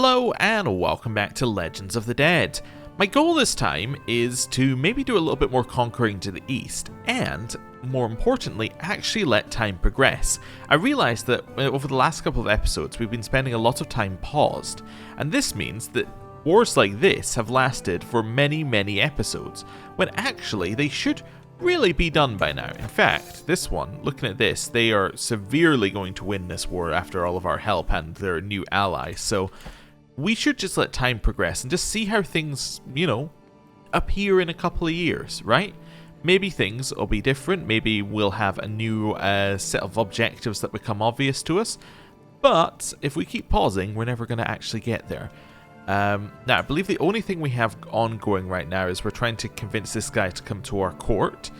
Hello and welcome back to Legends of the Dead. My goal this time is to maybe do a little bit more conquering to the east and, more importantly, actually let time progress. I realised that over the last couple of episodes we've been spending a lot of time paused, and this means that wars like this have lasted for many episodes, when actually they should really be done by now. In fact, this one, looking at this, they are severely going to win this war after all of our help and their new allies, so we should just let time progress and just see how things, appear in a couple of years, right? Maybe things will be different, maybe we'll have a new set of objectives that become obvious to us, but if we keep pausing, we're never going to actually get there. Now, I believe the only thing we have ongoing right now is we're trying to convince this guy to come to our court,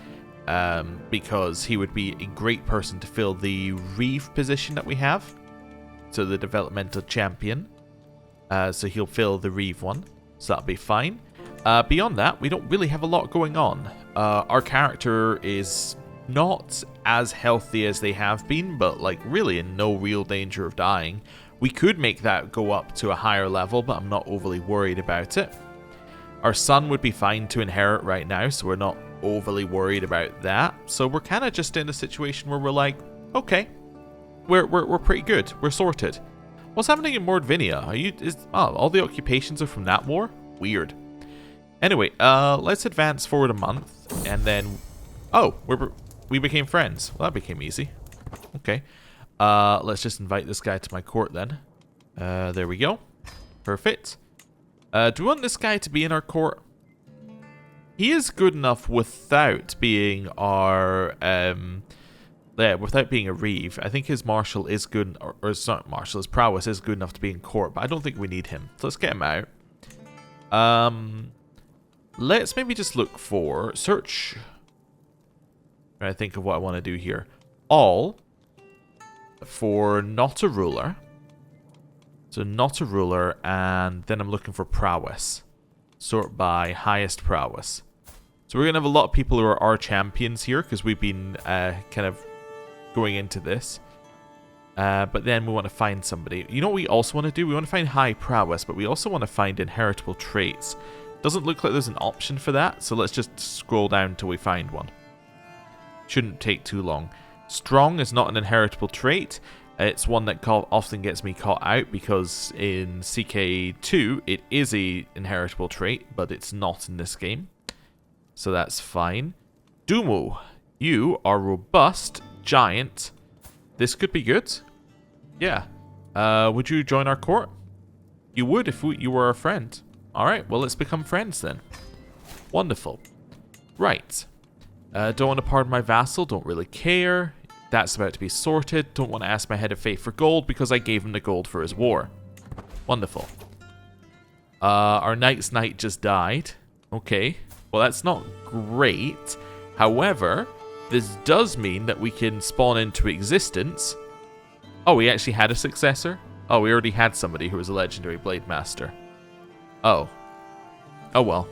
because he would be a great person to fill the Reeve position that we have, so the developmental champion. So he'll fill the Reeve one, so that'll be fine. Beyond that, we don't really have a lot going on. Our character is not as healthy as they have been, but really in no real danger of dying. We could make that go up to a higher level, but I'm not overly worried about it. Our son would be fine to inherit right now, so we're not overly worried about that. So we're kind of just in a situation where we're like, okay, we're pretty good, we're sorted. What's happening in Mordvinia? All the occupations are from that war? Weird. Anyway, let's advance forward a month, and then... Oh, we became friends. Well, that became easy. Okay. Let's just invite this guy to my court then. There we go. Perfect. Do we want this guy to be in our court? He is good enough without being our... without being a Reeve. I think his martial is good, or it's not martial, his prowess is good enough to be in court, but I don't think we need him. So let's get him out. Let's maybe just look for search. I think of what I want to do here. All for not a ruler. So not a ruler, and then I'm looking for prowess. Sort by highest prowess. So we're gonna have a lot of people who are our champions here because we've been kind of going into this. But then we want to find somebody. You know what we also want to do? We want to find high prowess, but we also want to find inheritable traits. Doesn't look like there's an option for that, so let's just scroll down until we find one. Shouldn't take too long. Strong is not an inheritable trait. It's one that often gets me caught out because in CK2 it is a inheritable trait, but it's not in this game. So that's fine. Dumu, you are robust, giant. This could be good. Yeah. Would you join our court? You would if you were our friend. Alright, well let's become friends then. Wonderful. Right. Don't want to pardon my vassal, don't really care. That's about to be sorted. Don't want to ask my head of fate for gold because I gave him the gold for his war. Wonderful. Our knight's knight just died. Okay. Well, that's not great. However, this does mean that we can spawn into existence. Oh, we actually had a successor? Oh, we already had somebody who was a legendary blade master. Oh. Oh well.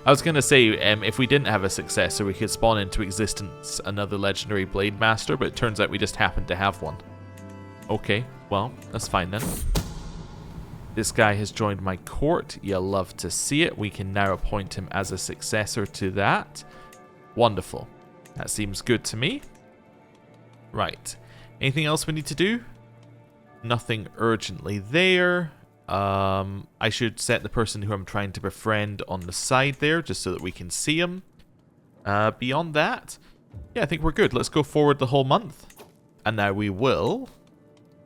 I was going to say, if we didn't have a successor, we could spawn into existence another legendary blade master, but it turns out we just happened to have one. Okay, well, that's fine then. This guy has joined my court. You'll love to see it. We can now appoint him as a successor to that. Wonderful. That seems good to me. Right. Anything else we need to do? Nothing urgently there. I should set the person who I'm trying to befriend on the side there, just so that we can see him. Beyond that, yeah, I think we're good. Let's go forward the whole month. And now we will...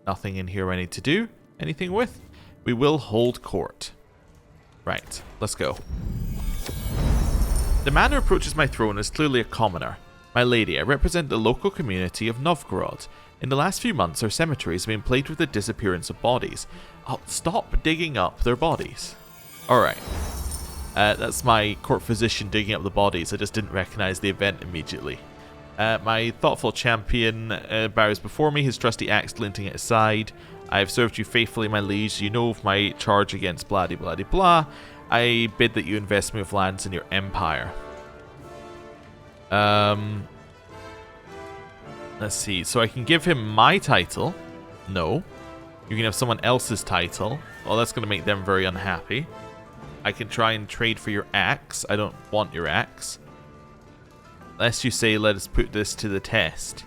Nothing in here I need to do anything with. We will hold court. Right, let's go. The man who approaches my throne is clearly a commoner. My lady, I represent the local community of Novgorod. In the last few months, our cemeteries have been plagued with the disappearance of bodies. Oh, stop digging up their bodies. Alright. That's my court physician digging up the bodies. I just didn't recognize the event immediately. My thoughtful champion bows before me, his trusty axe glinting at his side. I have served you faithfully, my liege. You know of my charge against blah blah blah. I bid that you invest me with lands in your empire. Let's see. So I can give him my title. No. You can have someone else's title. Well, that's going to make them very unhappy. I can try and trade for your axe. I don't want your axe. Unless you say, let us put this to the test.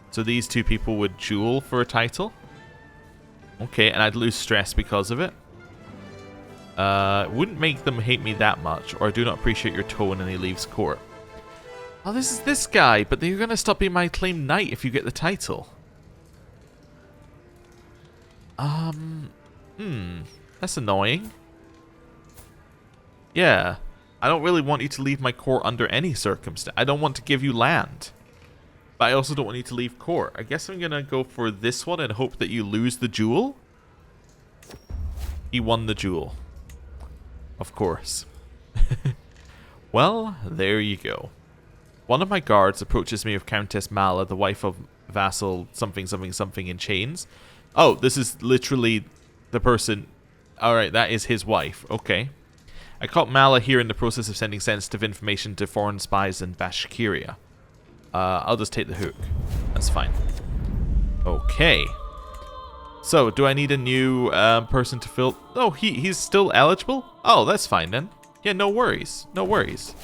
So these two people would duel for a title. Okay, and I'd lose stress because of it. Wouldn't make them hate me that much, or I do not appreciate your tone, and he leaves court. Oh, this is this guy, but you're going to stop being my claimed knight if you get the title. That's annoying. Yeah, I don't really want you to leave my court under any circumstance. I don't want to give you land. But I also don't want you to leave court. I guess I'm going to go for this one and hope that you lose the duel. He won the duel. Of course. Well, there you go. One of my guards approaches me with Countess Mala, the wife of vassal something something something in chains. Oh, this is literally the person. Alright, that is his wife. Okay. I caught Mala here in the process of sending sensitive information to foreign spies in Bashkiria. I'll just take the hook. That's fine. Okay. So, do I need a new person to fill? No, he's still eligible? Oh, that's fine then. Yeah, no worries. No worries.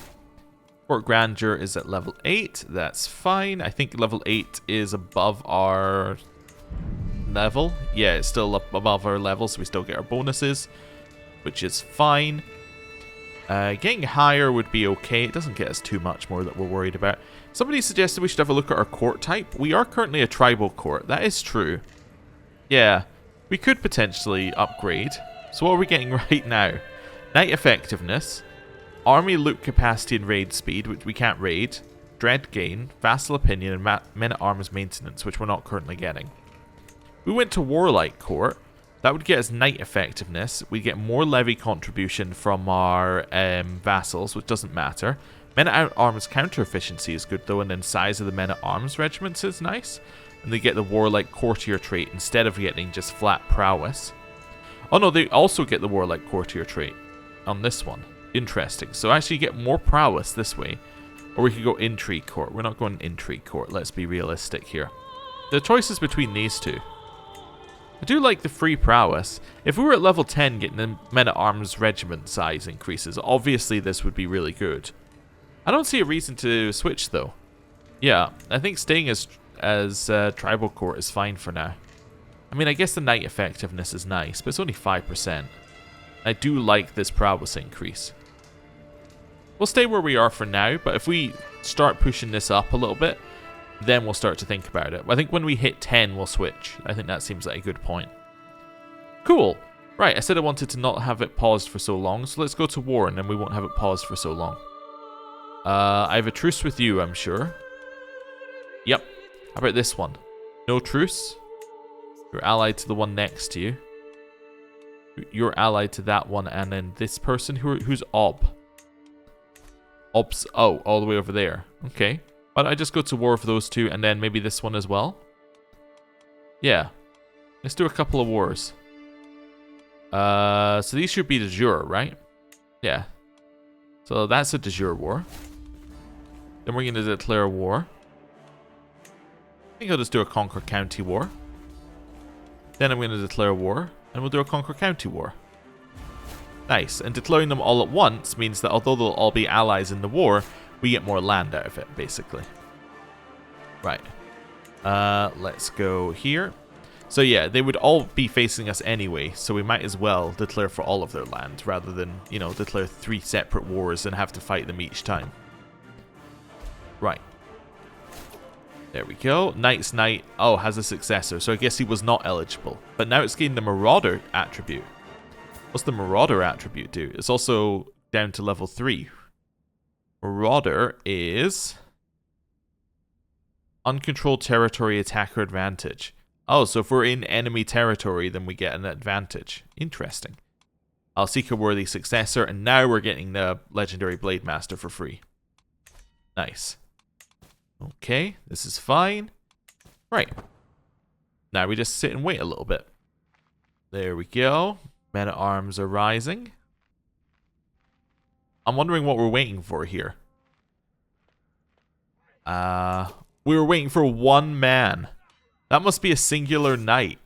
Court Grandeur is at level 8. That's fine. I think level 8 is above our level. Yeah, it's still up above our level, so we still get our bonuses, which is fine. Getting higher would be okay. It doesn't get us too much more that we're worried about. Somebody suggested we should have a look at our court type. We are currently a tribal court. That is true. Yeah, we could potentially upgrade. So what are we getting right now? Knight effectiveness, army loot capacity and raid speed, which we can't raid, dread gain, vassal opinion, and men-at-arms maintenance, which we're not currently getting. We went to warlike court. That would get us knight effectiveness. We get more levy contribution from our vassals, which doesn't matter. Men-at-arms counter efficiency is good though, and then size of the men-at-arms regiments is nice. And they get the warlike courtier trait instead of getting just flat prowess. Oh no, they also get the warlike courtier trait on this one. Interesting. So actually you get more prowess this way. Or we could go intrigue court. We're not going intrigue court. Let's be realistic here. The choice is between these two. I do like the free prowess. If we were at level 10 getting the men-at-arms regiment size increases, obviously this would be really good. I don't see a reason to switch though. Yeah, I think staying as tribal court is fine for now. I mean, I guess the knight effectiveness is nice, but it's only 5%. I do like this prowess increase. We'll stay where we are for now, but if we start pushing this up a little bit, then we'll start to think about it. I think when we hit 10, we'll switch. I think that seems like a good point. Cool. Right, I said I wanted to not have it paused for so long, so let's go to war, and then we won't have it paused for so long. I have a truce with you, I'm sure. Yep. How about this one? No truce. You're allied to the one next to you. You're allied to that one, and then this person, who's Ob? Ob's, oh, all the way over there. Okay. But I just go to war with those two, and then maybe this one as well? Yeah. Let's do a couple of wars. So these should be de jure, right? Yeah. So that's a de jure war. Then we're going to declare war. I think I'll just do a Conquer County war. Then I'm going to declare war, and we'll do a Conquer County war. Nice. And declaring them all at once means that although they'll all be allies in the war, we get more land out of it, basically. Right. Let's go here. So yeah, they would all be facing us anyway, so we might as well declare for all of their land, rather than, you know, declare 3 separate wars and have to fight them each time. Right. There we go. Knight's Knight, oh, has a successor, so I guess he was not eligible. But now it's gained the Marauder attribute. What's the Marauder attribute do? It's also down to level 3. Marauder is uncontrolled territory attacker advantage. Oh, so if we're in enemy territory, then we get an advantage. Interesting. I'll seek a worthy successor, and now we're getting the legendary Blade Master for free. Nice. Okay, this is fine. Right. Now we just sit and wait a little bit. There we go. Men-at-arms are rising. I'm wondering what we're waiting for here. We were waiting for one man. That must be a singular knight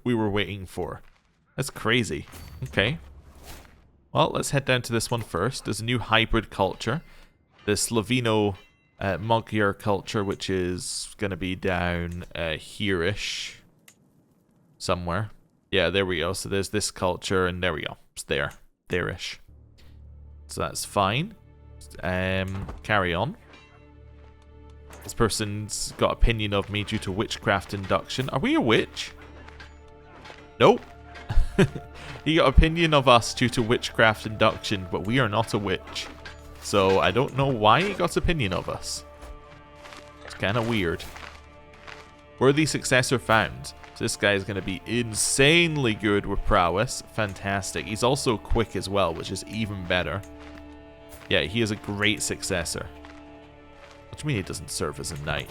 we were waiting for. That's crazy. Okay. Well, let's head down to this one first. There's a new hybrid culture. The Sloveno Magyar culture, which is going to be down here-ish. Somewhere. Yeah, there we go. So there's this culture, and there we go. It's there. There-ish. So that's fine. Carry on. This person's got opinion of me due to witchcraft induction. Are we a witch? Nope. He got opinion of us due to witchcraft induction, but we are not a witch. So I don't know why he got opinion of us. It's kind of weird. Worthy successor found. So this guy is going to be insanely good with prowess. Fantastic. He's also quick as well, which is even better. Yeah, he is a great successor. What do you mean he doesn't serve as a knight?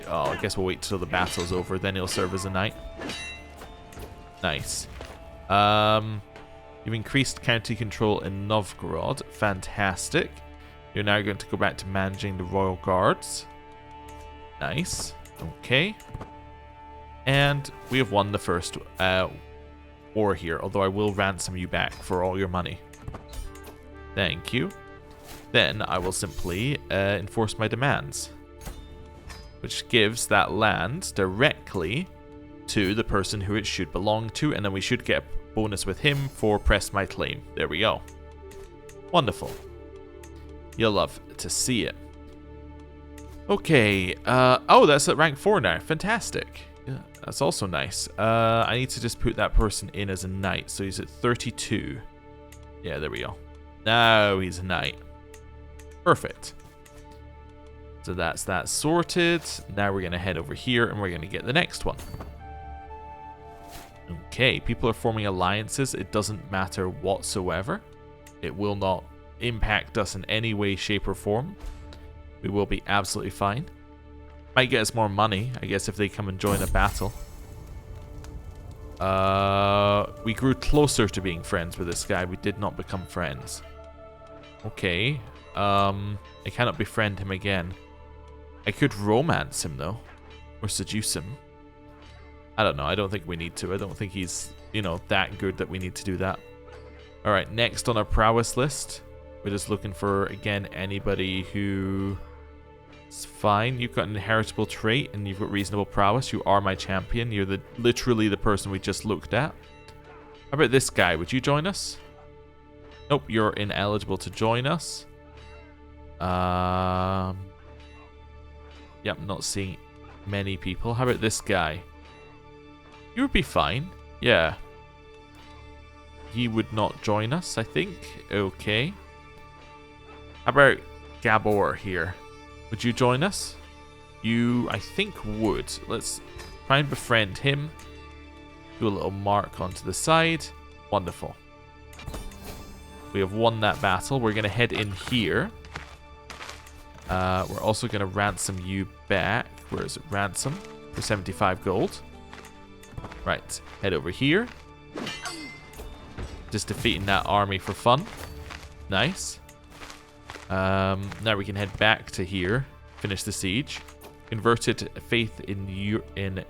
Oh, I guess we'll wait till the battle's over, then he'll serve as a knight. Nice. You've increased county control in Novgorod. Fantastic. You're now going to go back to managing the royal guards. Nice. Okay. And we have won the first war here, although I will ransom you back for all your money. Thank you. Then I will simply enforce my demands, which gives that land directly to the person who it should belong to, and then we should get a bonus with him for press my claim. There we go. Wonderful. You'll love to see it. Okay. Oh, that's at rank 4 now. Fantastic. Yeah, that's also nice. I need to just put that person in as a knight, so he's at 32. Yeah, there we go. Now he's a knight. Perfect. So that's that sorted. Now we're going to head over here and we're going to get the next one. Okay, people are forming alliances. It doesn't matter whatsoever. It will not impact us in any way, shape, or form. We will be absolutely fine. Might get us more money, I guess, if they come and join a battle. We grew closer to being friends with this guy. We did not become friends. Okay. I cannot befriend him again. I could romance him, though. Or seduce him. I don't know. I don't think we need to. I don't think he's, you know, that good that we need to do that. Alright, next on our prowess list. We're just looking for, again, anybody who... It's fine. You've got an inheritable trait and you've got reasonable prowess. You are my champion. You're literally the person we just looked at. How about this guy? Would you join us? Nope, you're ineligible to join us. Yep, not seeing many people. How about this guy? You would be fine. Yeah. He would not join us, I think. Okay. How about Gabor here? Would you join us? You, I think, would. Let's try and befriend him. Do a little mark onto the side. Wonderful. We have won that battle. We're going to head in here. We're also going to ransom you back. Where is it? Ransom for 75 gold. Right. Head over here. Just defeating that army for fun. Nice. Now we can head back to here. Finish the siege. Converted faith in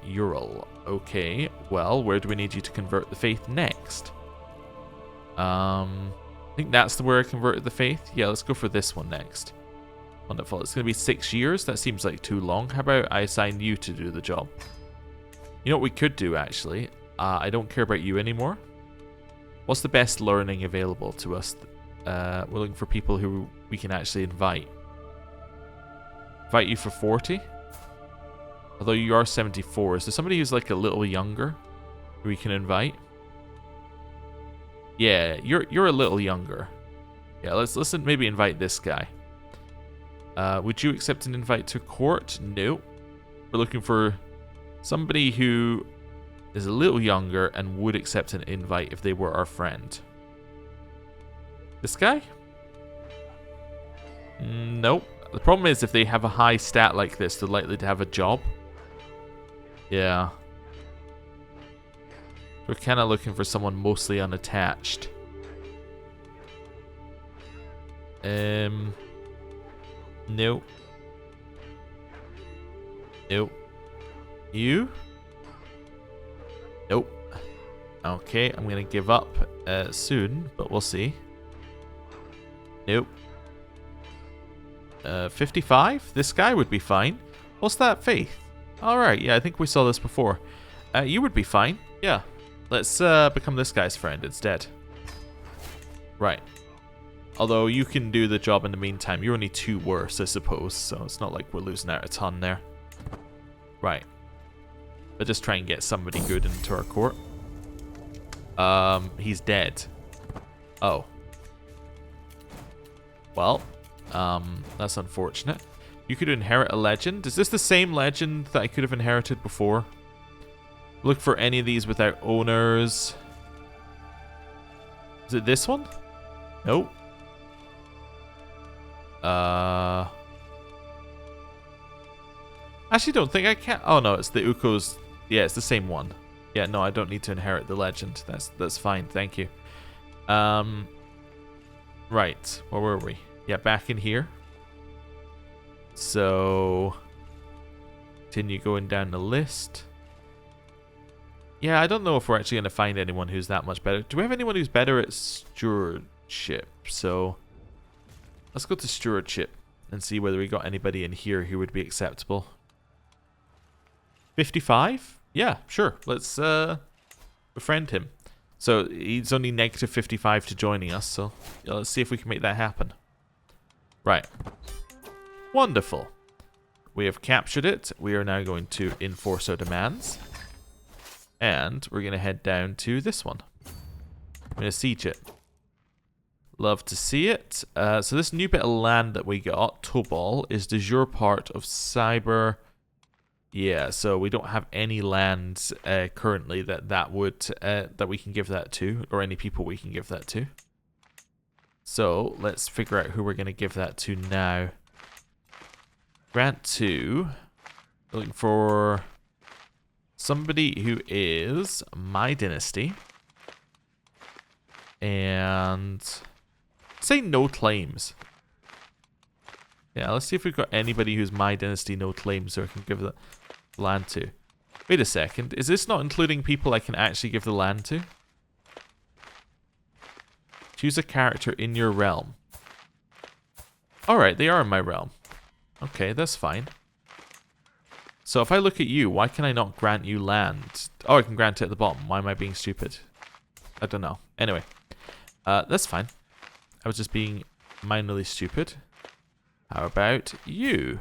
Ural. Okay. Well, where do we need you to convert the faith next? I think that's where I converted the faith. Yeah, let's go for this one next. Wonderful. It's going to be 6 years. That seems like too long. How about I assign you to do the job? You know what we could do, actually? I don't care about you anymore. What's the best learning available to us? We're looking for people who we can actually invite. Invite you for 40? Although you are 74. Is there somebody who's like a little younger who we can invite? Yeah, you're a little younger. Yeah, let's maybe invite this guy. Would you accept an invite to court? No. We're looking for somebody who is a little younger and would accept an invite if they were our friend. This guy? Nope. The problem is if they have a high stat like this, they're likely to have a job. Yeah. We're kind of looking for someone mostly unattached. Nope. Nope. You? Nope. Okay, I'm going to give up soon, but we'll see. Nope. 55? This guy would be fine. What's that, Faith? Alright, yeah, I think we saw this before. You would be fine. Yeah. Let's become this guy's friend instead. Right. Although you can do the job in the meantime. You're only 2 worse, I suppose, so it's not like we're losing out a ton there. Right. But just try and get somebody good into our court. He's dead. Oh. Well, that's unfortunate. You could inherit a legend. Is this the same legend that I could have inherited before? Look for any of these without owners. Is it this one? Nope. Actually don't think I can. Oh no, it's the Ukos. Yeah, it's the same one. Yeah, no, I don't need to inherit the legend. That's fine, thank you. Right, where were we? Yeah, back in here. So continue going down the list. Yeah, I don't know if we're actually going to find anyone who's that much better. Do we have anyone who's better at stewardship? So let's go to stewardship and see whether we got anybody in here who would be acceptable. 55? Yeah, sure. Let's befriend him. So he's only negative 55 to joining us, so yeah, let's see if we can make that happen. Right. Wonderful. We have captured it. We are now going to enforce our demands. And we're going to head down to this one. I'm going to siege it. Love to see it. So this new bit of land that we got, Tobol, is de jure part of Cyber. Yeah, so we don't have any land currently that we can give that to, or any people we can give that to. So let's figure out who we're going to give that to now. Grant to, looking for somebody who is my dynasty, and say no claims. Yeah, let's see if we've got anybody who's my dynasty, no claims, so I can give the land to. Wait a second, is this not including people I can actually give the land to? Choose a character in your realm. Alright, they are in my realm. Okay, that's fine. So if I look at you, why can I not grant you land? Oh, I can grant it at the bottom. Why am I being stupid? I don't know. Anyway, that's fine. I was just being minorly stupid. How about you?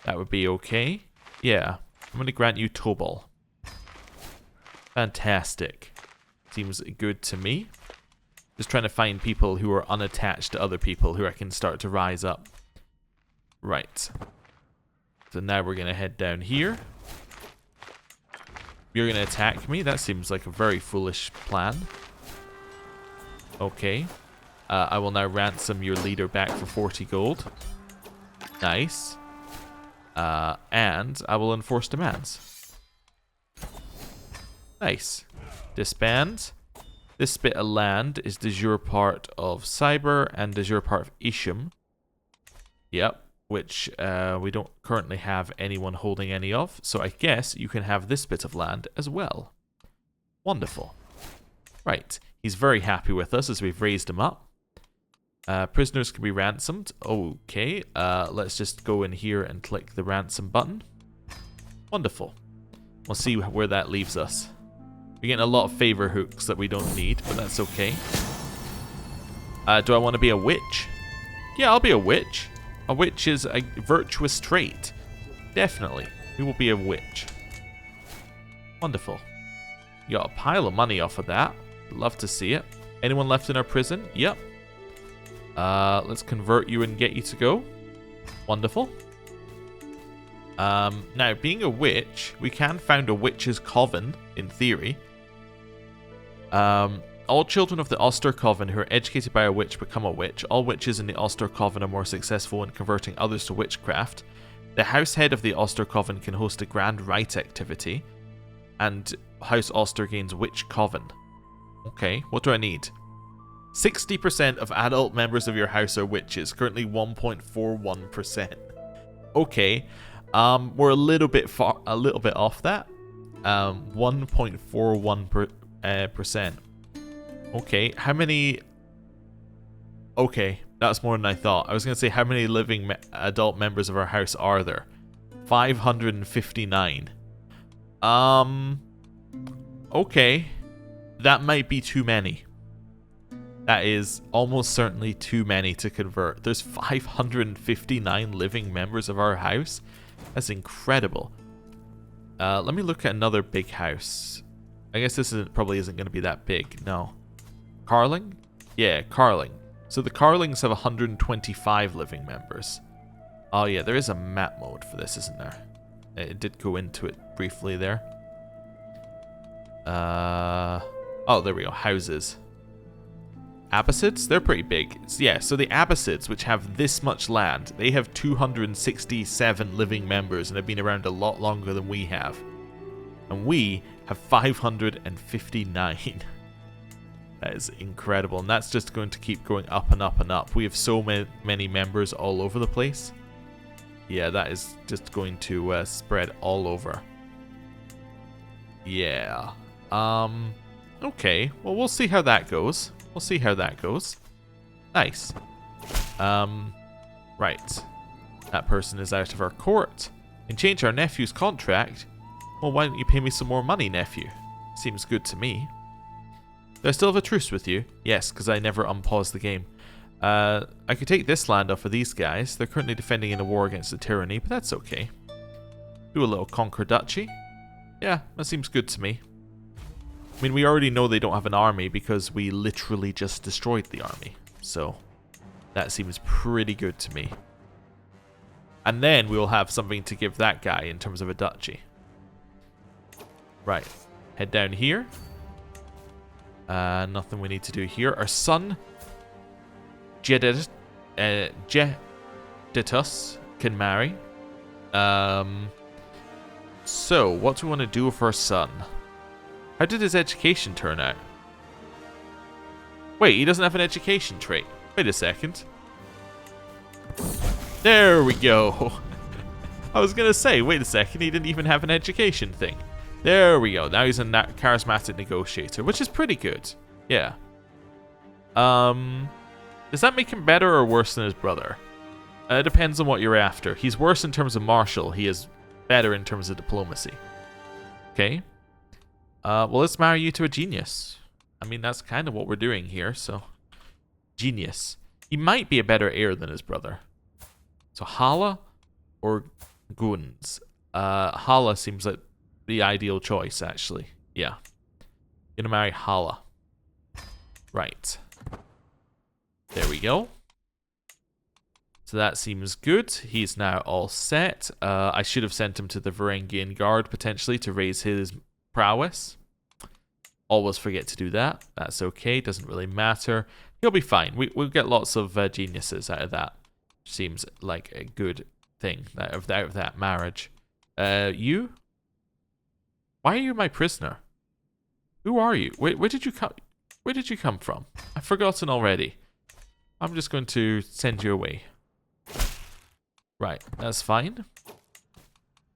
That would be okay. Yeah, I'm going to grant you Tobol. Fantastic. Seems good to me. Just trying to find people who are unattached to other people who I can start to rise up. Right. So now we're going to head down here. You're going to attack me? That seems like a very foolish plan. Okay. I will now ransom your leader back for 40 gold. Nice. And I will enforce demands. Nice. Disband. This bit of land is de jure part of Cyber and de jure part of Isham. Yep. Which we don't currently have anyone holding any of. So I guess you can have this bit of land as well. Wonderful. Right. He's very happy with us as we've raised him up. Prisoners can be ransomed. Okay. Let's just go in here and click the ransom button. Wonderful. We'll see where that leaves us. We're getting a lot of favor hooks that we don't need, but that's okay. Do I want to be a witch? Yeah, I'll be a witch. A witch is a virtuous trait. Definitely. We will be a witch. Wonderful. You got a pile of money off of that. Love to see it. Anyone left in our prison? Yep. Let's convert you and get you to go. Wonderful. Now, being a witch, we can found a witch's coven, in theory. All children of the Oster Coven who are educated by a witch become a witch. All witches in the Oster Coven are more successful in converting others to witchcraft. The house head of the Oster Coven can host a grand rite activity. And House Oster gains Witch Coven. Okay, what do I need? 60% of adult members of your house are witches. Currently 1.41%. Okay, we're a little bit off that. 1.41%. Okay, how many... Okay, that's more than I thought. I was going to say, how many living adult members of our house are there? 559. Okay. That might be too many. That is almost certainly too many to convert. There's 559 living members of our house? That's incredible. Let me look at another big house. I guess this probably isn't going to be that big. No. Carling? Yeah, Carling. So the Carlings have 125 living members. Oh yeah, there is a map mode for this, isn't there? It did go into it briefly there. Oh, there we go. Houses. Abbasids? They're pretty big. Yeah, so the Abbasids, which have this much land, they have 267 living members and have been around a lot longer than we have. And we have 559. That is incredible. And that's just going to keep going up and up and up. We have so many members all over the place. Yeah, that is just going to spread all over. Yeah. Okay. Well, we'll see how that goes. We'll see how that goes. Nice. Right. That person is out of our court. And change our nephew's contract? Well, why don't you pay me some more money, nephew? Seems good to me. Do I still have a truce with you? Yes, because I never unpause the game. I could take this land off of these guys. They're currently defending in a war against the tyranny, but that's okay. Do a little conquer duchy. Yeah, that seems good to me. I mean, we already know they don't have an army because we literally just destroyed the army. So, that seems pretty good to me. And then we'll have something to give that guy in terms of a duchy. Right. Head down here. Nothing we need to do here. Our son, Jeditus, can marry. So, what do we want to do with our son? How did his education turn out? Wait, he doesn't have an education trait. Wait a second. There we go. I was going to say, wait a second, he didn't even have an education thing. There we go. Now he's a charismatic negotiator, which is pretty good. Yeah. Does that make him better or worse than his brother? It depends on what you're after. He's worse in terms of martial. He is better in terms of diplomacy. Okay. Well, let's marry you to a genius. I mean, that's kind of what we're doing here, so... Genius. He might be a better heir than his brother. So, Hala or Guns? Hala seems like the ideal choice, actually. Yeah. Gonna marry Hala. Right. There we go. So that seems good. He's now all set. I should have sent him to the Varangian Guard, potentially, to raise his prowess. Always forget to do that. That's okay. Doesn't really matter. He'll be fine. We'll get lots of geniuses out of that. Seems like a good thing out of that marriage. You? Why are you my prisoner? Who are you? Where did you come? Where did you come from? I've forgotten already. I'm just going to send you away. Right, that's fine.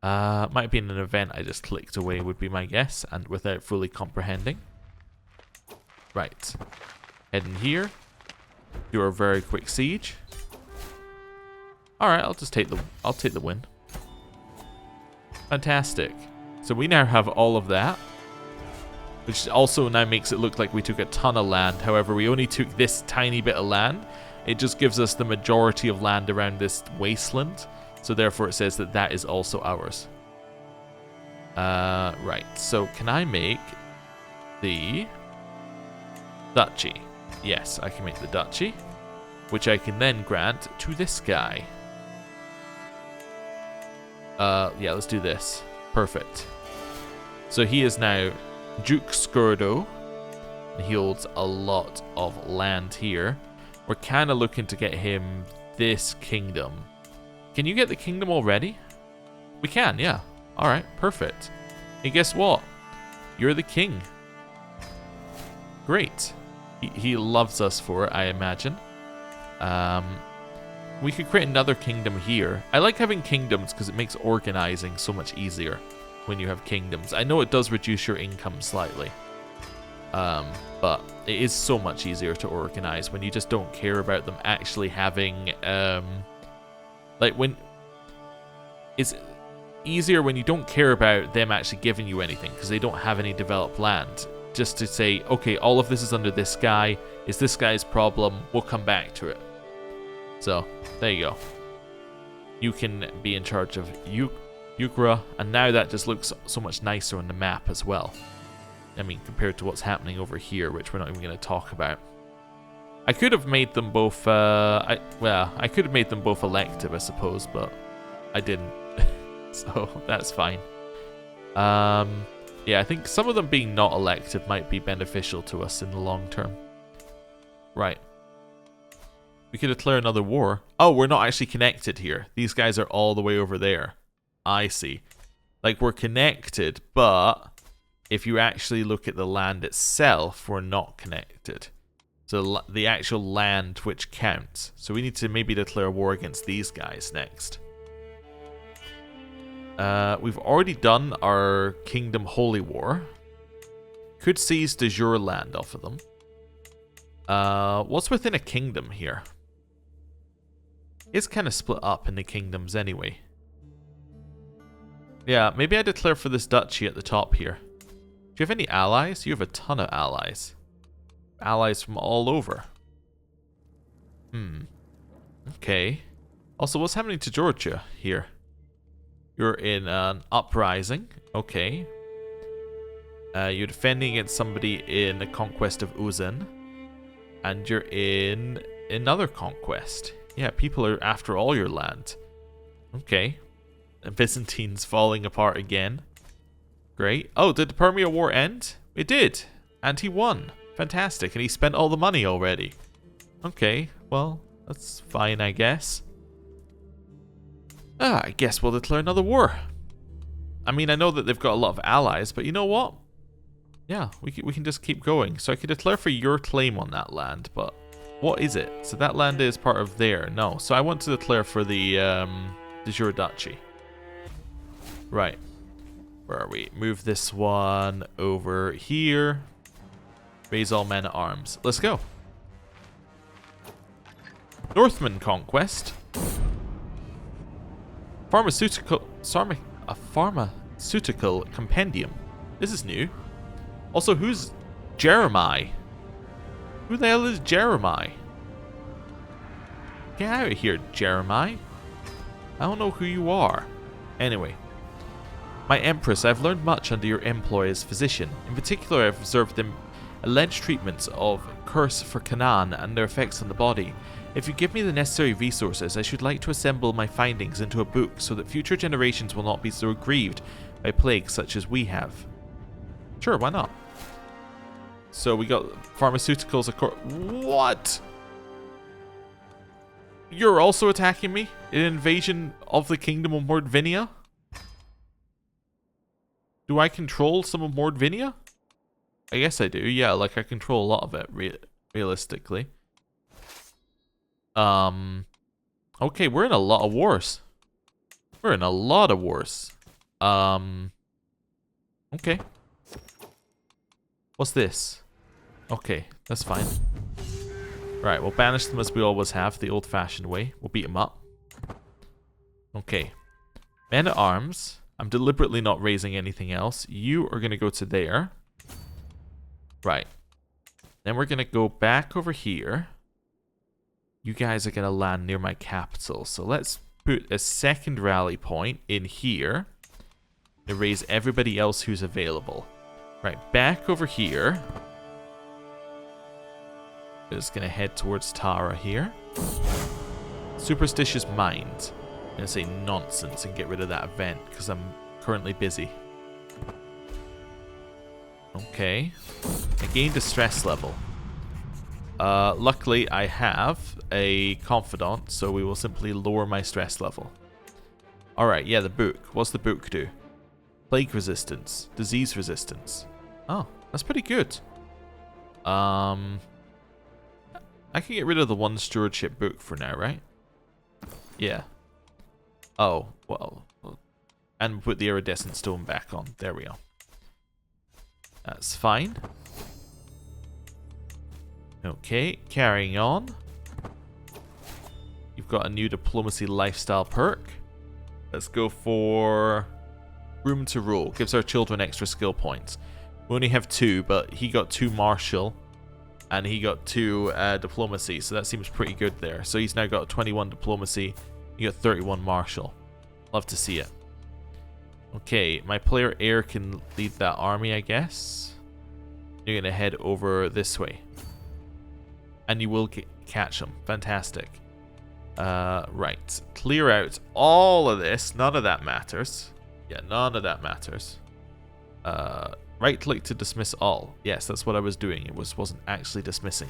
Might be in an event I just clicked away would be my guess, and without fully comprehending. Right. Head in here. Do a very quick siege. Alright, I'll take the win. Fantastic. So we now have all of that. Which also now makes it look like we took a ton of land. However, we only took this tiny bit of land. It just gives us the majority of land around this wasteland. So therefore it says that that is also ours. Right. So can I make the duchy? Yes, I can make the duchy. Which I can then grant to this guy. Yeah, let's do this. Perfect. So he is now Duke Skirdo. And he holds a lot of land here. We're kind of looking to get him this kingdom. Can you get the kingdom already? We can, yeah. Alright, perfect. Hey, guess what? You're the king. Great. He loves us for it, I imagine. We could create another kingdom here. I like having kingdoms because it makes organizing so much easier. when you have kingdoms. I know it does reduce your income slightly. But it is so much easier to organize when you just don't care about them actually having, like when it's easier when you don't care about them actually giving you anything because they don't have any developed land. Just to say, okay, all of this is under this guy. It's this guy's problem. We'll come back to it. So there you go. You can be in charge of Ukra, and now that just looks so much nicer on the map as well. I mean, compared to what's happening over here, which we're not even going to talk about. I could have made them both, I could have made them both elective, I suppose, but I didn't. So, that's fine. Yeah, I think some of them being not elective might be beneficial to us in the long term. Right. We could declare another war. Oh, we're not actually connected here. These guys are all the way over there. I see. Like, we're connected, but if you actually look at the land itself, we're not connected. So the actual land which counts. So we need to maybe declare war against these guys next. We've already done our Kingdom Holy War. Could seize de jure land off of them. What's within a kingdom here? It's kind of split up into kingdoms anyway. Yeah, maybe I declare for this duchy at the top here. Do you have any allies? You have a ton of allies. Allies from all over. Okay. Also, what's happening to Georgia here? You're in an uprising. Okay. You're defending against somebody in the conquest of Uzan. And you're in another conquest. Yeah, people are after all your land. Okay. And Byzantine's falling apart again. Great. Oh, did the Permia War end? It did. And he won. Fantastic. And he spent all the money already. Okay. Well, that's fine, I guess. I guess we'll declare another war. I mean, I know that they've got a lot of allies, but you know what? Yeah, we can just keep going. So I could declare for your claim on that land, but what is it? So that land is part of there. No. So I want to declare for the de jure duchy. Right. Where are we? Move this one over here. Raise all men at arms. Let's go. Northman conquest. Pharmaceutical compendium. This is new. Also, who's Jeremiah? Who the hell is Jeremiah? Get out of here, Jeremiah. I don't know who you are. Anyway. My Empress, I've learned much under your employ as physician. In particular, I've observed the alleged treatments of curse for Canaan and their effects on the body. If you give me the necessary resources, I should like to assemble my findings into a book so that future generations will not be so grieved by plagues such as we have. Sure, why not? So we got pharmaceuticals, of course. What? You're also attacking me? In an invasion of the Kingdom of Mordvinia? Do I control some of Mordvinia? I guess I do. Yeah, like I control a lot of it, realistically. Okay, we're in a lot of wars. We're in a lot of wars. Okay. What's this? Okay, that's fine. Right, we'll banish them as we always have, the old-fashioned way. We'll beat them up. Okay. Men at arms. I'm deliberately not raising anything else. You are going to go to there. Right. Then we're going to go back over here. You guys are going to land near my capital. So let's put a second rally point in here. To raise everybody else who's available. Right, back over here. Just going to head towards Tara here. Superstitious Mind. I'm going to say nonsense and get rid of that event because I'm currently busy. Okay. I gained a stress level. Luckily, I have a confidant, so we will simply lower my stress level. Alright, yeah, the book. What's the book do? Plague resistance. Disease resistance. Oh, that's pretty good. I can get rid of the one stewardship book for now, right? Yeah. Oh, well. And put the iridescent stone back on. There we go. That's fine. Okay, carrying on. You've got a new diplomacy lifestyle perk. Let's go for room to rule. Gives our children extra skill points. We only have 2, but he got 2 martial. And he got 2 diplomacy. So that seems pretty good there. So he's now got 21 diplomacy. You got 31 martial. Love to see it. Okay, my player heir can lead that army, I guess. You're going to head over this way. And you will catch him. Fantastic. Right. Clear out all of this. None of that matters. Yeah, none of that matters. Right click to dismiss all. Yes, that's what I was doing. It wasn't actually dismissing.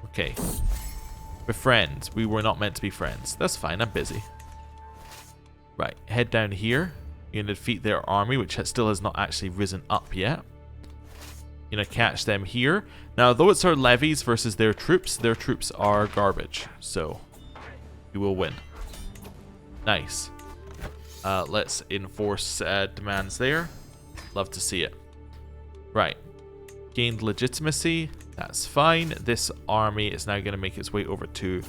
Okay. Befriend. We were not meant to be friends. That's fine. I'm busy. Right. Head down here. You're going to defeat their army, which still has not actually risen up yet. You're going to catch them here. Now, though it's our levies versus their troops are garbage. So, you will win. Nice. Let's enforce demands there. Love to see it. Right. Gained legitimacy. That's fine. This army is now going to make its way over to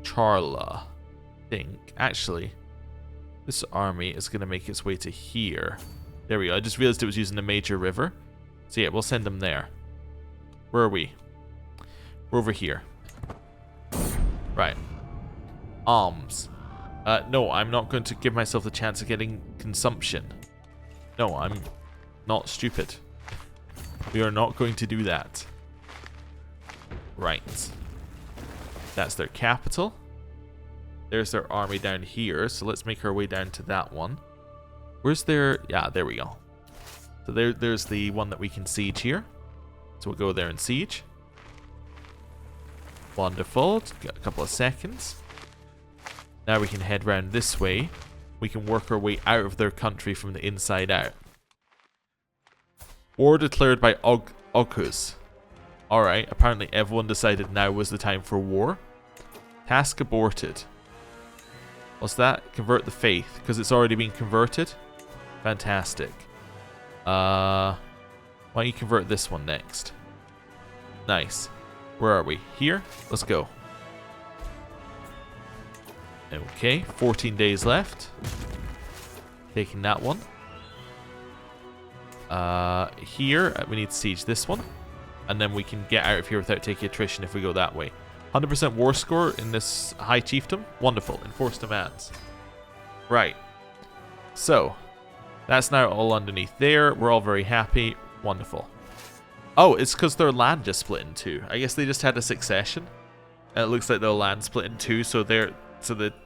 Charla. I think. Actually, this army is going to make its way to here. There we go. I just realized it was using the major river. So yeah, we'll send them there. Where are we? We're over here. Right. Alms. No, I'm not going to give myself the chance of getting consumption. No, I'm not stupid. We are not going to do that. Right. That's their capital. There's their army down here. So let's make our way down to that one. Where's their... Yeah, there we go. So there's the one that we can siege here. So we'll go there and siege. Wonderful. Got a couple of seconds. Now we can head round this way. We can work our way out of their country from the inside out. War declared by Oghuz. Alright, apparently everyone decided now was the time for war. Task aborted. What's that? Convert the faith, because it's already been converted. Fantastic. Why don't you convert this one next? Nice. Where are we? Here? Let's go. Okay, 14 days left. Taking that one. Here, we need to siege this one. And then we can get out of here without taking attrition if we go that way. 100% war score in this high chiefdom. Wonderful. Enforce demands. Right. So, that's now all underneath there. We're all very happy. Wonderful. Oh, it's because their land just split in 2. I guess they just had a succession. And it looks like their land split in 2, so the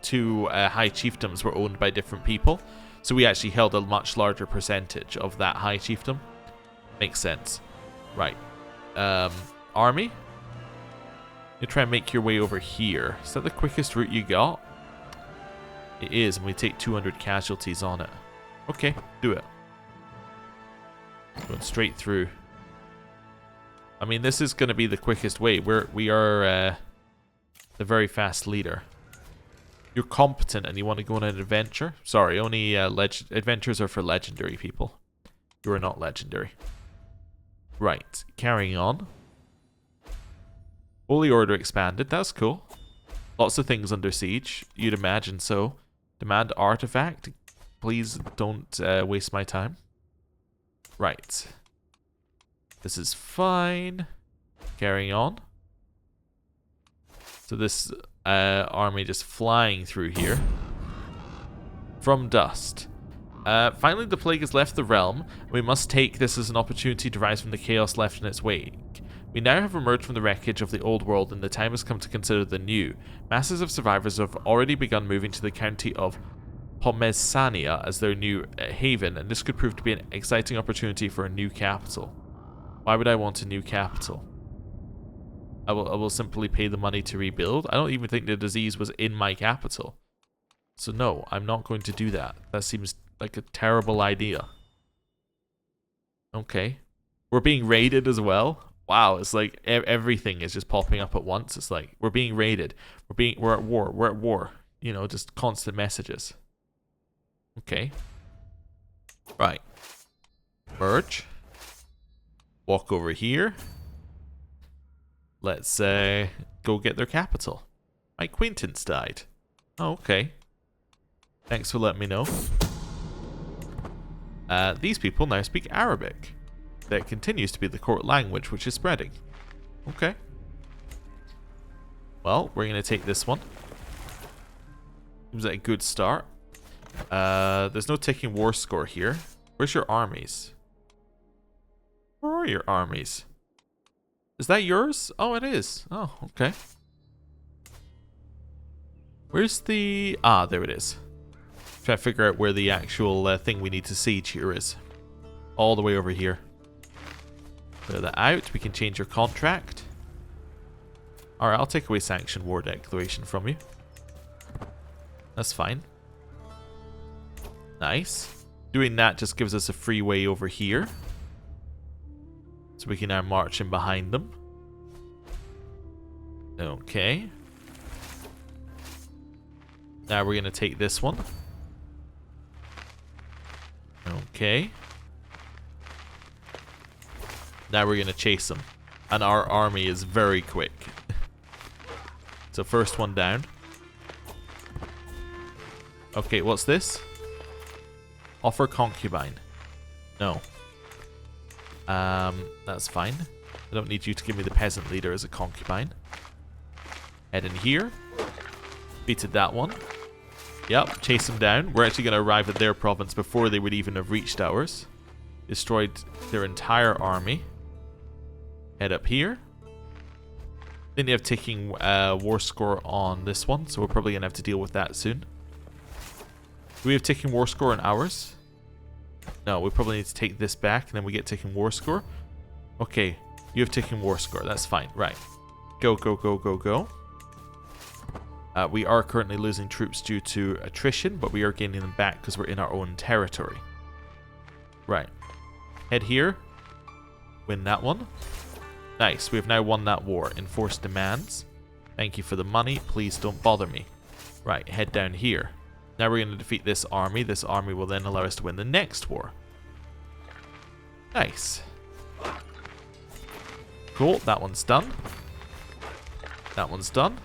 2 high chiefdoms were owned by different people. So we actually held a much larger percentage of that high chiefdom. Makes sense. Right. Army? You try and make your way over here. Is that the quickest route you got? It is, and we take 200 casualties on it. Okay, do it. Going straight through. I mean, this is going to be the quickest way. We are the very fast leader. You're competent and you want to go on an adventure? Sorry, only adventures are for legendary people. You are not legendary. Right, carrying on. Holy Order expanded, that's cool. Lots of things under siege, you'd imagine so. Demand artifact. Please don't waste my time. Right. This is fine. Carrying on. So this army just flying through here. From dust. Finally, the plague has left the realm. We must take this as an opportunity to rise from the chaos left in its wake. We now have emerged from the wreckage of the old world, and the time has come to consider the new. Masses of survivors have already begun moving to the county of Pomesania as their new haven, and this could prove to be an exciting opportunity for a new capital. Why would I want a new capital? I will simply pay the money to rebuild. I don't even think the disease was in my capital. So no, I'm not going to do that. That seems like a terrible idea. Okay. We're being raided as well. Wow, it's like everything is just popping up at once. It's like, we're being raided. We're at war. We're at war. You know, just constant messages. Okay. Right. Merge. Walk over here. Let's go get their capital. My acquaintance died. Oh, okay. Thanks for letting me know. These people now speak Arabic. That continues to be the court language, which is spreading. Okay. Well, we're going to take this one. Seems like a good start. There's no ticking war score here. Where's your armies? Where are your armies? Is that yours? Oh, it is. Oh, okay. Where's the... Ah, there it is. Try to figure out where the actual thing we need to siege here is. All the way over here. Clear that out. We can change your contract. Alright, I'll take away sanction war declaration from you. That's fine. Nice. Doing that just gives us a free way over here. So we can now march in behind them. Okay. Now we're going to take this one. Okay. Now we're going to chase them. And our army is very quick. So first one down. Okay, what's this? Offer concubine. No. That's fine. I don't need you to give me the peasant leader as a concubine. Head in here. Beated that one. Yep, chase them down. We're actually going to arrive at their province before they would even have reached ours. Destroyed their entire army. Head up here. Then you have ticking war score on this one, so we're probably going to have to deal with that soon. Do we have ticking war score on ours? No, we probably need to take this back, and then we get ticking war score. Okay, you have ticking war score. That's fine. Right. Go, go, go, go, go. We are currently losing troops due to attrition, but we are gaining them back because we're in our own territory. Right. Head here. Win that one. Nice. We have now won that war. Enforce demands. Thank you for the money. Please don't bother me. Right. Head down here. Now we're going to defeat this army. This army will then allow us to win the next war. Nice. Cool. That one's done. That one's done.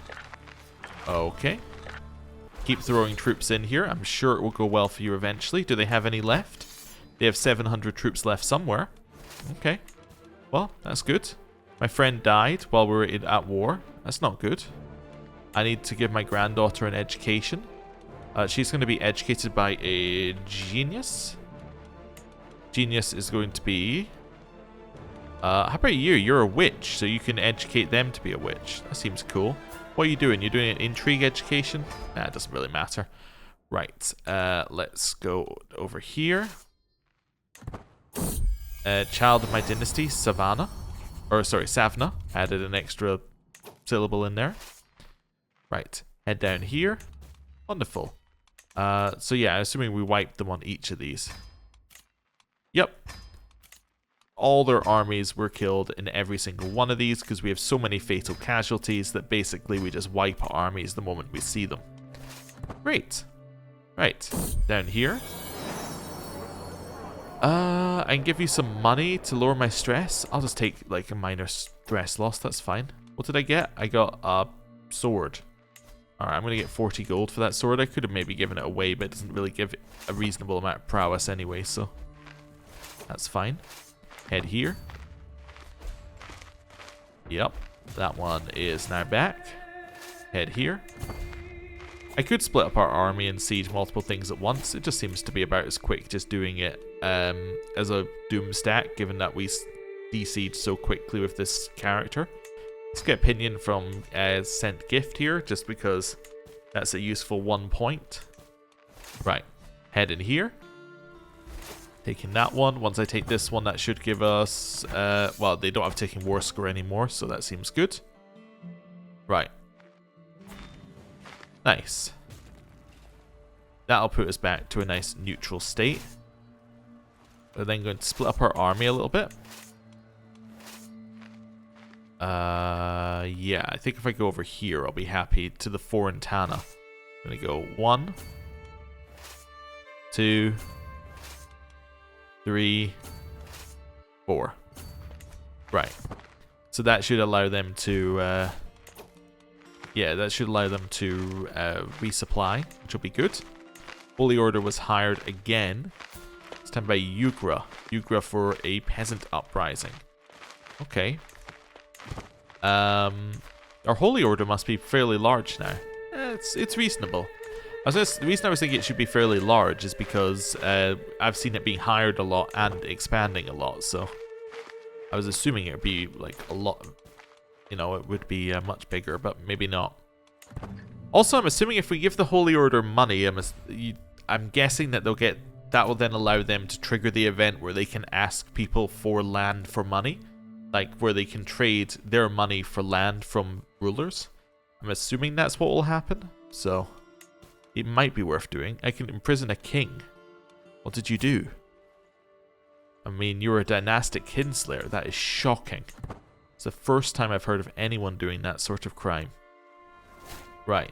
Okay. Keep throwing troops in here. I'm sure it will go well for you eventually. Do they have any left? They have 700 troops left somewhere. Okay. Well, that's good. My friend died while we were at war. That's not good. I need to give my granddaughter an education. She's going to be educated by a genius. Genius is going to be... how about you? You're a witch, so you can educate them to be a witch. That seems cool. What are you doing? You're doing an intrigue education? Nah, it doesn't really matter. Right. Let's go over here. Child of my dynasty, Savannah. Or, sorry, Savna. Added an extra syllable in there. Right. Head down here. Wonderful. So yeah, assuming we wiped them on each of these. Yep. All their armies were killed in every single one of these because we have so many fatal casualties that basically we just wipe armies the moment we see them. Great. Right. Down here. I can give you some money to lower my stress. I'll just take like a minor stress loss. That's fine. What did I get? I got a sword. Alright, I'm going to get 40 gold for that sword. I could have maybe given it away, but it doesn't really give it a reasonable amount of prowess anyway, so that's fine. Head here. Yep, that one is now back. Head here. I could split up our army and siege multiple things at once. It just seems to be about as quick just doing it as a doom stack, given that we de-siege so quickly with this character. Let's get opinion from sent gift here, just because that's a useful 1 point. Right, head in here. Taking that one. Once I take this one, that should give us... well, they don't have taking war score anymore, so that seems good. Right. Nice. That'll put us back to a nice neutral state. We're then going to split up our army a little bit. Yeah, I think if I go over here, I'll be happy to the Forentana. I'm going to go 1, 2, 3, 4. Right. So that should allow them to, yeah, that should allow them to resupply, which will be good. Holy Order was hired again. This time by Yugra. Yugra for a peasant uprising. Okay. Our Holy Order must be fairly large now. It's reasonable. The reason I was thinking it should be fairly large is because I've seen it being hired a lot and expanding a lot, so I was assuming it would be like a lot, you know, it would be much bigger, but maybe not. Also, I'm assuming if we give the Holy Order money, I'm guessing that that will then allow them to trigger the event where they can ask people for land for money, like where they can trade their money for land from rulers. I'm assuming that's what will happen, so it might be worth doing. I can imprison a king. What did you do? I mean, you're a dynastic kinslayer. That is shocking. It's the first time I've heard of anyone doing that sort of crime. Right.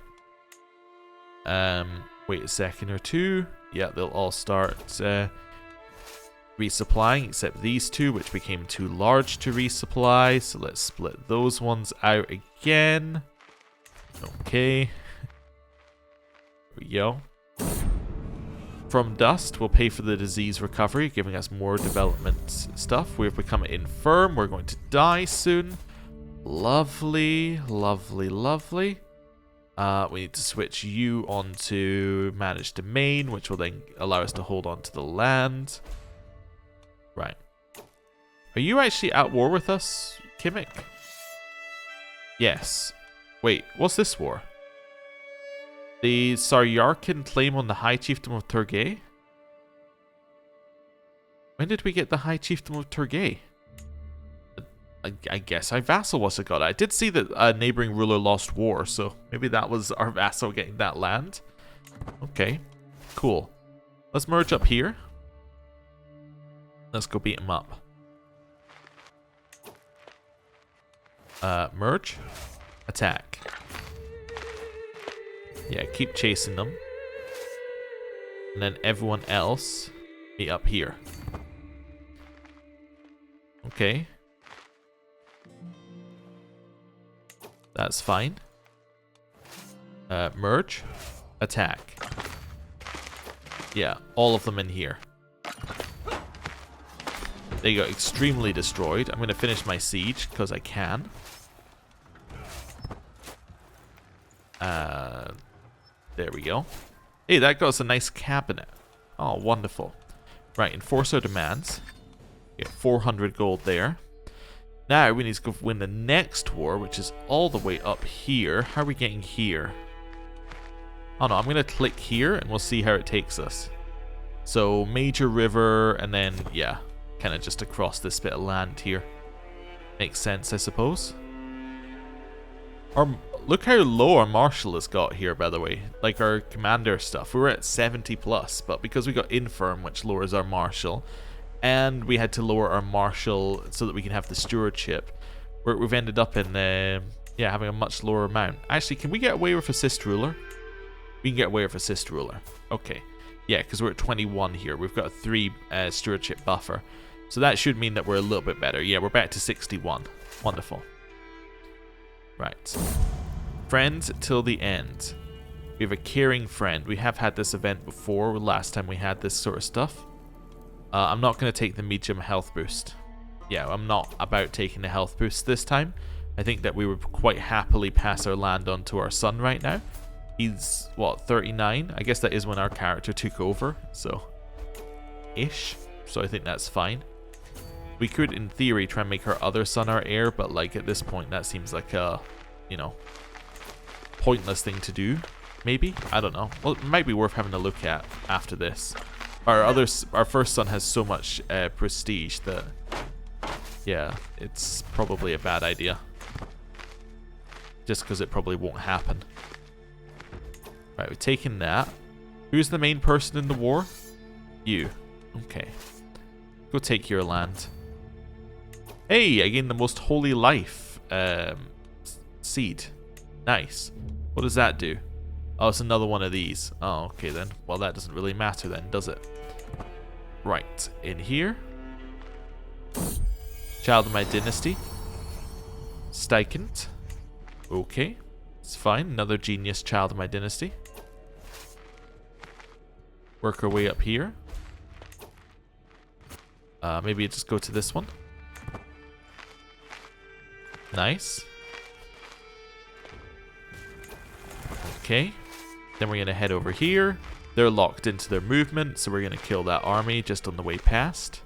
Wait a second or two. Yeah, they'll all start resupplying, except these two, which became too large to resupply. So let's split those ones out again. Okay. There we go. From dust, we'll pay for the disease recovery, giving us more development stuff. We've become infirm. We're going to die soon. Lovely, lovely, lovely. We need to switch you onto managed domain, which will then allow us to hold on to the land. Right. Are you actually at war with us, Kimmik? Yes. Wait, what's this war? The Saryarkin claim on the High Chiefdom of Turgay? When did we get the High Chiefdom of Turgay? I guess our vassal must have got it. I did see that a neighboring ruler lost war, so maybe that was our vassal getting that land. Okay, cool. Let's merge up here. Let's go beat him up. Merge. Attack. Yeah, keep chasing them. And then everyone else be up here. Okay. That's fine. Merge. Attack. Yeah, all of them in here. They got extremely destroyed. I'm going to finish my siege because I can. There we go. Hey, that got us a nice cabinet. Oh, wonderful. Right, enforce our demands. Get 400 gold there. Now we need to go win the next war, which is all the way up here. How are we getting here? Oh no, I'm going to click here and we'll see how it takes us. So, major river and then, yeah, kind of just across this bit of land here. Makes sense, I suppose. Look how low our marshal has got here, by the way. Like our commander stuff. We were at 70 plus, but because we got infirm, which lowers our marshal, and we had to lower our marshal so that we can have the stewardship, we've ended up in, yeah, having a much lower amount. Actually, can we get away with assist ruler? We can get away with assist ruler. Okay. Yeah, because we're at 21 here. We've got a 3 stewardship buffer. So that should mean that we're a little bit better. Yeah, we're back to 61. Wonderful. Right. Friend till the end. We have a caring friend. We have had this event before, last time we had this sort of stuff. I'm not going to take the medium health boost. Yeah, I'm not about taking the health boost this time. I think that we would quite happily pass our land on to our son right now. He's, what, 39? I guess that is when our character took over, so... ish. So I think that's fine. We could, in theory, try and make our other son our heir, but, like, at this point, that seems like a, you know, pointless thing to do, maybe? I don't know. Well, it might be worth having a look at after this. Our first son has so much prestige that, yeah, it's probably a bad idea. Just because it probably won't happen. Right, we've taken that. Who's the main person in the war? You. Okay. Go take your land. Hey, I gained the most holy life seed. Nice. What does that do? Oh, it's another one of these. Oh, okay then. Well, that doesn't really matter then, does it? Right, in here. Child of my dynasty. Steichent. Okay, it's fine. Another genius child of my dynasty. Work our way up here. Maybe just go to this one. Nice. Okay. Then we're going to head over here. They're locked into their movement, so we're going to kill that army just on the way past.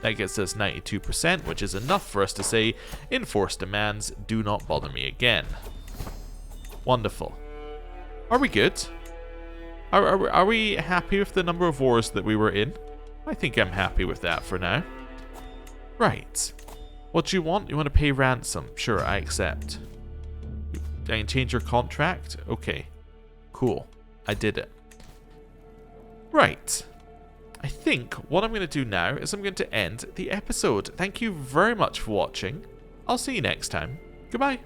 That gets us 92%, which is enough for us to say, enforce demands, do not bother me again. Wonderful. Are we good? Are we happy with the number of wars that we were in? I think I'm happy with that for now. Right. What do you want? You want to pay ransom? Sure, I accept. I can change your contract? Okay. Cool. I did it. Right. I think what I'm going to do now is I'm going to end the episode. Thank you very much for watching. I'll see you next time. Goodbye.